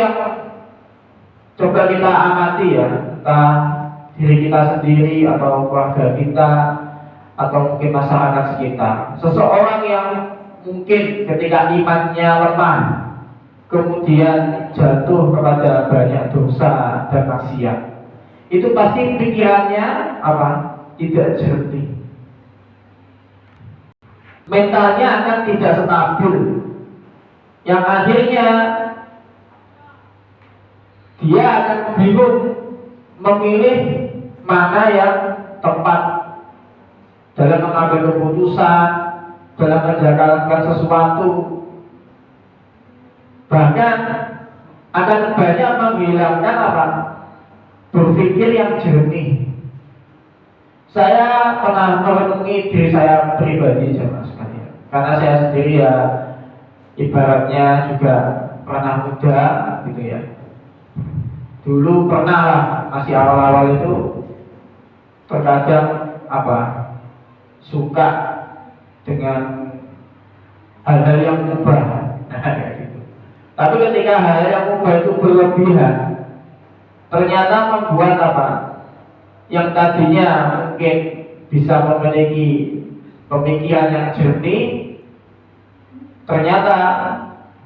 yang coba kita amati ya, entah diri kita sendiri atau keluarga kita atau mungkin masyarakat sekitar. Seseorang yang mungkin ketika imannya lemah, kemudian jatuh kepada banyak dosa dan maksiat, itu pasti pikirannya apa? Tidak jernih. Mentalnya akan tidak stabil, yang akhirnya dia akan bingung memilih mana yang tepat dalam mengambil keputusan, dalam menjalankan sesuatu. Bahkan akan banyak menghilangkan apa? Berpikir yang jernih. Saya pernah merenungi diri saya pribadi, jemaah sekalian. Karena saya sendiri ya ibaratnya juga pernah muda gitu ya. Dulu pernah lah, masih awal-awal itu terkadang apa? Suka dengan hal-hal yang mubah. Kayak gitu. Tapi ketika hal yang mubah itu berlebihan, ternyata membuat apa? Yang tadinya mungkin bisa memiliki pemikiran yang jernih, ternyata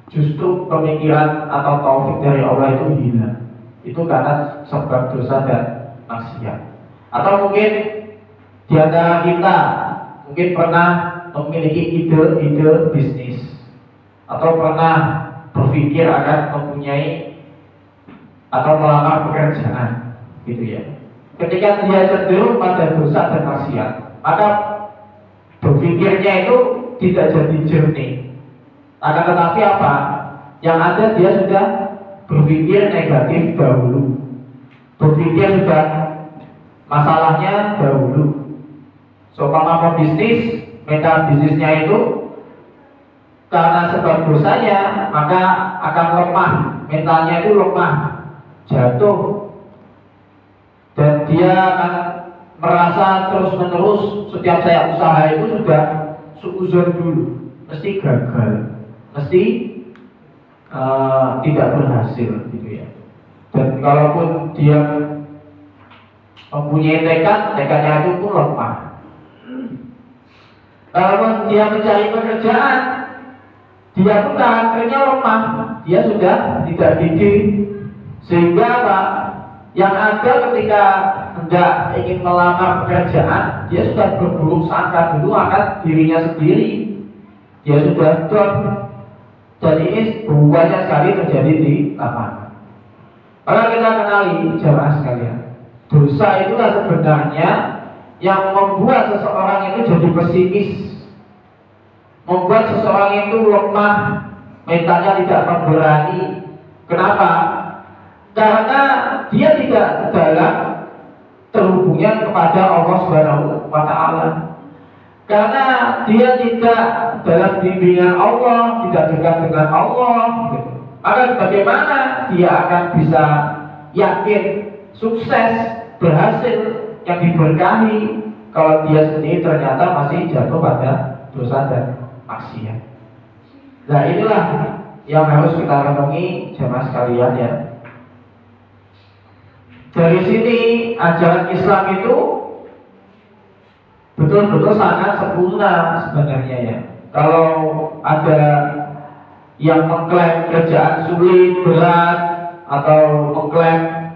justru pemikiran atau taufik dari Allah itu hilang. Itu karena sebab dosa dan maksiat. Atau mungkin di antara kita mungkin pernah memiliki ide-ide bisnis, atau pernah berpikir akan mempunyai atau melamar pekerjaan, gitu ya. Ketika dia cenderung pada dosa dan maksiat, maka berpikirnya itu tidak jadi jernih. Akan tetapi apa? Yang ada dia sudah berpikir negatif dahulu, berpikir sudah masalahnya dahulu. Seumpama bisnis, meta bisnisnya itu karena sebab dosanya, maka akan lemah, mentalnya itu lemah, jatuh, dan dia akan merasa terus-menerus setiap saya usaha itu sudah suuzon dulu, mesti gagal, mesti tidak berhasil gitu ya. Dan kalaupun dia mempunyai tekadnya itu pun lemah. Kalaupun dia mencari pekerjaan, dia pun karakternya lemah, dia sudah tidak gigih. Sehingga apa? Yang ada ketika hendak ingin melamar pekerjaan, dia sudah berburuk sangka dulu akan dirinya sendiri. Dia sudah down. Dan ini banyak sekali terjadi di lapangan. Maka kita kenali jamaah sekalian, dosa itulah sebenarnya yang membuat seseorang itu jadi pesimis, membuat seseorang itu lemah, mentalnya tidak memberani. Kenapa? Karena dia tidak dalam terhubungnya kepada Allah Subhanahu wa Ta'ala. Karena dia tidak dalam bimbingan Allah, tidak dekat dengan Allah, gitu. Maka bagaimana dia akan bisa yakin, sukses, berhasil, yang diberkahi kalau dia sendiri ternyata masih jatuh pada dosa dan maksiat. Nah inilah yang harus kita renungi jemaah sekalian ya. Dari sini ajaran Islam itu betul-betul sangat sempurna sebenarnya ya. Kalau ada yang mengklaim kerjaan sulit, berat, atau mengklaim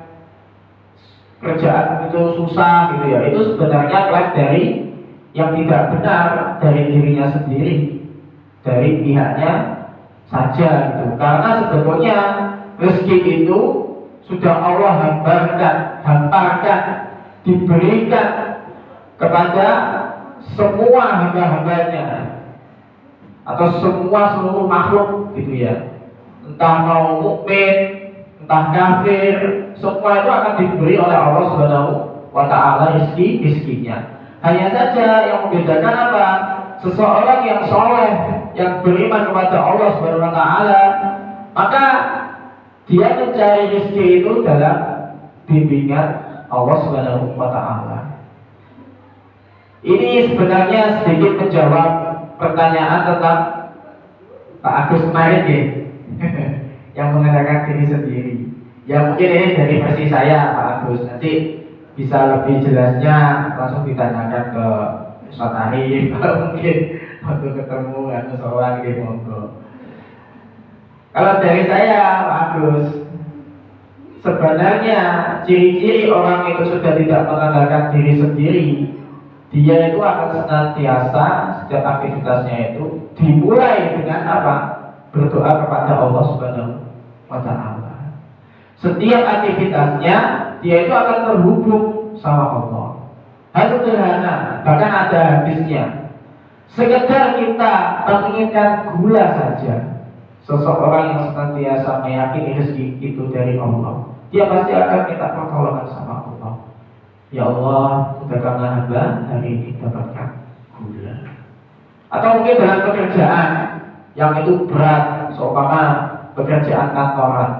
kerjaan itu susah gitu ya, itu sebenarnya klaim dari yang tidak benar dari dirinya sendiri, dari pihaknya saja gitu. Karena sebetulnya rezeki itu sudah Allah hamparkan, diberikan kepada semua hamba-hambanya atau seluruh makhluk gitu ya. Entah mau mukmin, entah kafir, semua itu akan diberi oleh Allah Subhanahu wa Ta'ala rizkinya. Hanya saja yang membedakan apa? Seseorang yang soleh, yang beriman kepada Allah Subhanahu wa Ta'ala, maka dia mencari rezeki itu dalam bimbingan Allah Subhanahu wa Ta'ala. Ini sebenarnya sedikit menjawab pertanyaan tentang Pak Agus kemarin ya. yang mengenakan diri sendiri. Ya mungkin ini dari versi saya Pak Agus. Nanti bisa lebih jelasnya langsung ditanyakan ke Ustaz Arif kalau mungkin waktu ketemu atau seorang di monggo. Kalau dari saya Pak Agus, sebenarnya ciri-ciri orang itu sudah tidak mengandalkan diri sendiri, dia itu akan senantiasa setiap aktivitasnya itu dimulai dengan apa? Berdoa kepada Allah Subhanahu wa Ta'ala. Setiap aktivitasnya dia itu akan terhubung sama Allah. Hal sederhana, bahkan ada hadisnya. Sekedar kita menginginkan gula saja, seseorang yang senantiasa meyakini rezeki itu dari Allah, dia pasti akan minta pertolongan sama Allah. Ya Allah, mudahkanlah hamba hari ini dapatkan gula. Atau mungkin dalam pekerjaan yang itu berat, seumpama pekerjaan kantoran,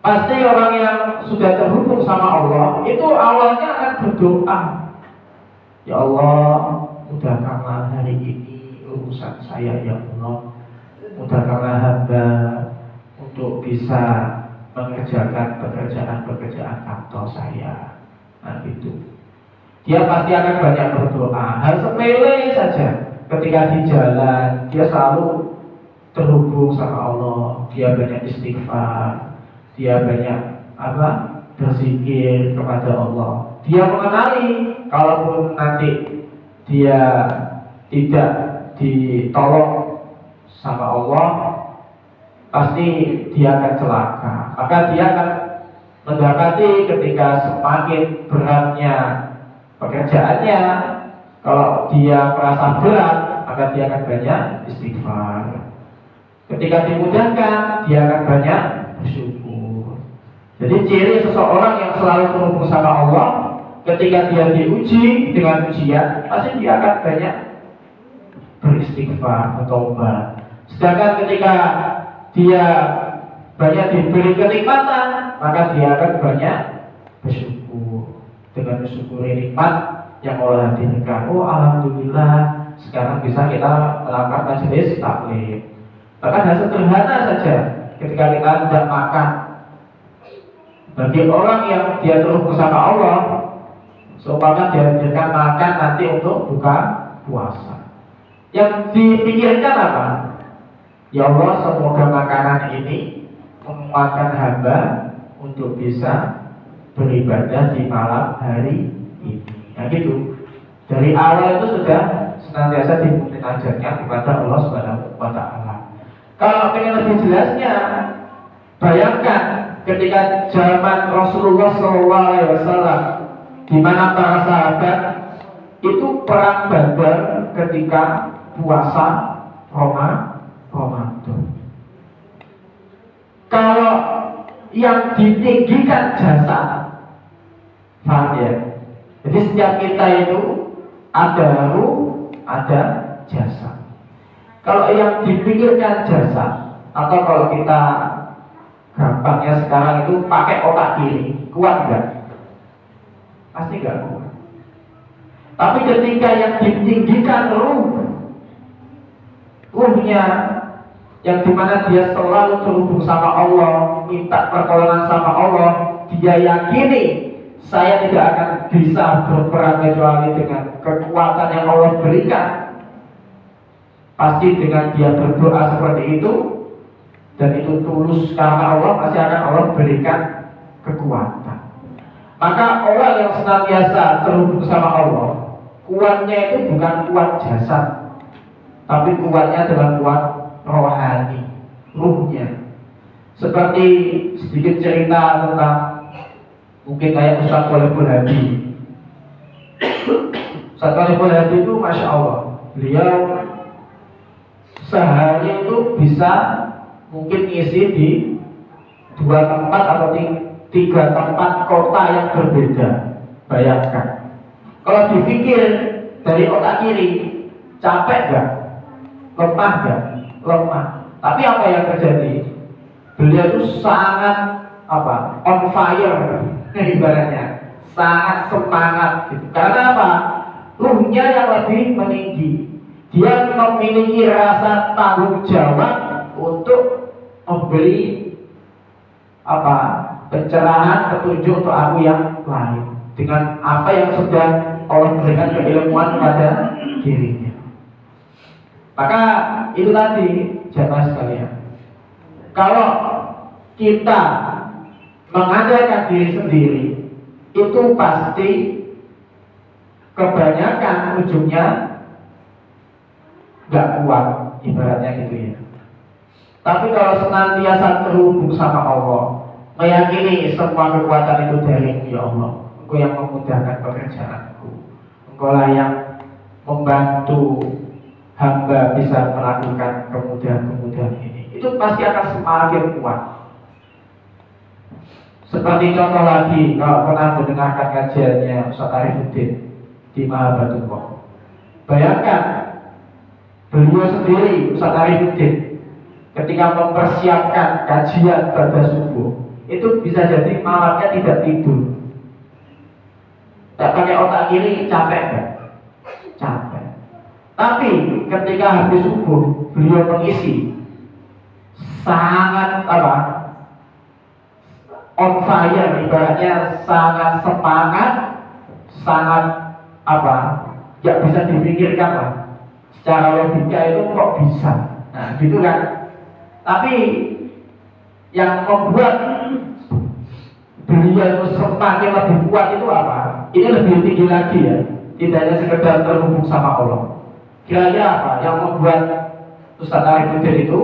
pasti orang yang sudah terhubung sama Allah itu awalnya akan berdoa, ya Allah, mudahkanlah hari ini urusan saya ya Allah, mudahkanlah hamba untuk bisa mengerjakan pekerjaan-pekerjaan kantor saya. Nah gitu. Dia pasti akan banyak berdoa. Hal sepele saja. Ketika di jalan, dia selalu terhubung sama Allah. Dia banyak istighfar. Dia banyak berzikir kepada Allah. Dia mengenali kalaupun nanti dia tidak ditolong sama Allah, pasti dia akan celaka. Maka dia akan mendapati ketika semakin beratnya pekerjaannya, kalau dia merasa berat, maka dia akan banyak istighfar. Ketika dimudahkan, dia akan banyak bersyukur. Jadi ciri seseorang yang selalu terhubung sama Allah, ketika dia diuji dengan ujian, pasti dia akan banyak beristighfar, bertobat. Sedangkan ketika dia banyak diberi kenikmatan, maka dia akan banyak bersyukur. Dengan mensyukuri nikmat yang Allah hadirkan. Oh alhamdulillah, sekarang bisa kita melakukan majelis taklim. Bahkan hal sederhana saja, ketika kita tidak makan, bagi orang yang dia terhubung sama Allah, seumpama dia hadirkan makan nanti untuk buka puasa, yang dipikirkan apa? Ya Allah, semoga makanan ini menguatkan hamba untuk bisa beribadah di malam hari ini. Nah gitu. Dari awal itu sudah senantiasa dimunajatkan kepada Allah Subhanahu wa Ta'ala. Kalau ingin lebih jelasnya, bayangkan ketika zaman Rasulullah SAW, di mana para sahabat itu perang Badar ketika puasa Ramadan. Kalau yang ditinggikan jasa, paham ya? Jadi setiap kita itu ada ruh, ada jasa. Kalau yang dipikirkan jasa, atau kalau kita gampangnya sekarang itu pakai otak kiri, kuat nggak? Pasti nggak kuat. Tapi ketika yang ditinggikan ruhnya, yang dimana dia selalu terhubung sama Allah, minta pertolongan sama Allah, dia yakini saya tidak akan bisa berperang kecuali dengan kekuatan yang Allah berikan. Pasti dengan dia berdoa seperti itu, dan itu tulus karena Allah, pasti akan Allah berikan kekuatan. Maka orang yang senantiasa terhubung sama Allah, kuatnya itu bukan kuat jasad, tapi kuatnya adalah kuat rohani, ruhnya. Seperti sedikit cerita tentang mungkin kayak Ustaz Thalibul Hadi. Ustaz Thalibul Hadi itu Masya Allah, beliau sehari itu bisa mungkin ngisi di 2 tempat atau 3 tempat kota yang berbeda. Bayangkan, kalau dipikir dari otak kiri, capek gak? Lemah gak? Lemah. Tapi apa yang terjadi? Beliau itu sangat on fire, ibaratnya sangat semangat gitu. Karena apa? Ruhnya yang lebih meninggi. Dia memiliki rasa tanggung jawab untuk memberi apa pencerahan, petunjuk untuk aku yang lain dengan apa yang sudah Allah berikan keilmuan kepada dirinya. Maka itu tadi jamaah sekalian, kalau kita mengandalkan diri sendiri itu pasti kebanyakan ujungnya nggak kuat, ibaratnya gitu ya. Tapi kalau senantiasa terhubung sama Allah, meyakini semua kekuatan itu dari ya Allah, Engkau yang memudahkan pekerjaanku, Engkau lah yang membantu hamba bisa melakukan kemudahan-kemudahan ini, itu pasti akan semakin kuat. Seperti contoh lagi, kalau pernah mendengarkan kajiannya Ustaz Arifuddin di Mahabatullah, bayangkan beliau sendiri Ustaz Arifuddin ketika mempersiapkan kajian pada subuh itu bisa jadi malamnya tidak tidur, tak pakai otak kiri, capek kan? Capek. Tapi ketika habis subuh beliau mengisi sangat on fire, ibaratnya sangat semangat, sangat nggak bisa dipikirkan lah. Secara logika itu kok bisa, nah gitu kan. Tapi yang membuat beliau semakin lebih kuat itu apa? Ini lebih tinggi lagi ya, tidak hanya sekedar terhubung sama Allah. Kira-kira apa yang membuat Ustaz Arifuddin itu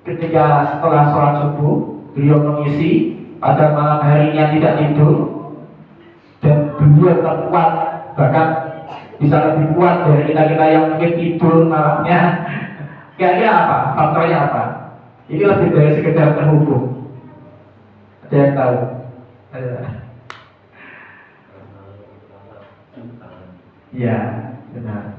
ketika setelah sholat subuh beliau mengisi pada malam harinya tidak tidur dan beliau terkuat, bahkan bisa lebih kuat dari kita-kita yang mungkin tidur malamnya. Kira-kira apa? Faktornya apa? Ini lebih dari sekedar terhubung. Ada yang tahu? Ya, benar.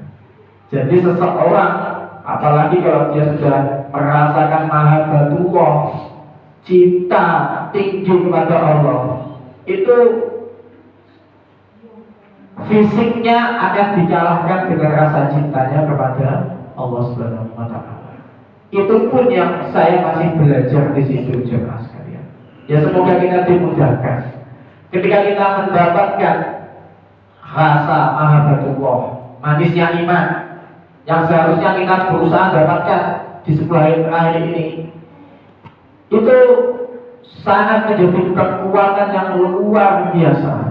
Jadi seseorang, apalagi kalau dia sudah merasakan mahabbatullah, cinta tinggi kepada Allah, itu fisiknya akan dikalahkan dengan rasa cintanya kepada Allah Subhanahu wa Ta'ala. Itu pun yang saya masih belajar di situ, jemaah sekalian. Ya semoga kita dimudahkan. Ketika kita mendapatkan rasa mahabbatullah, manisnya iman, yang seharusnya kita berusaha dapatkan di sebuah akhir ini, itu sangat menjadi kekuatan yang luar biasa.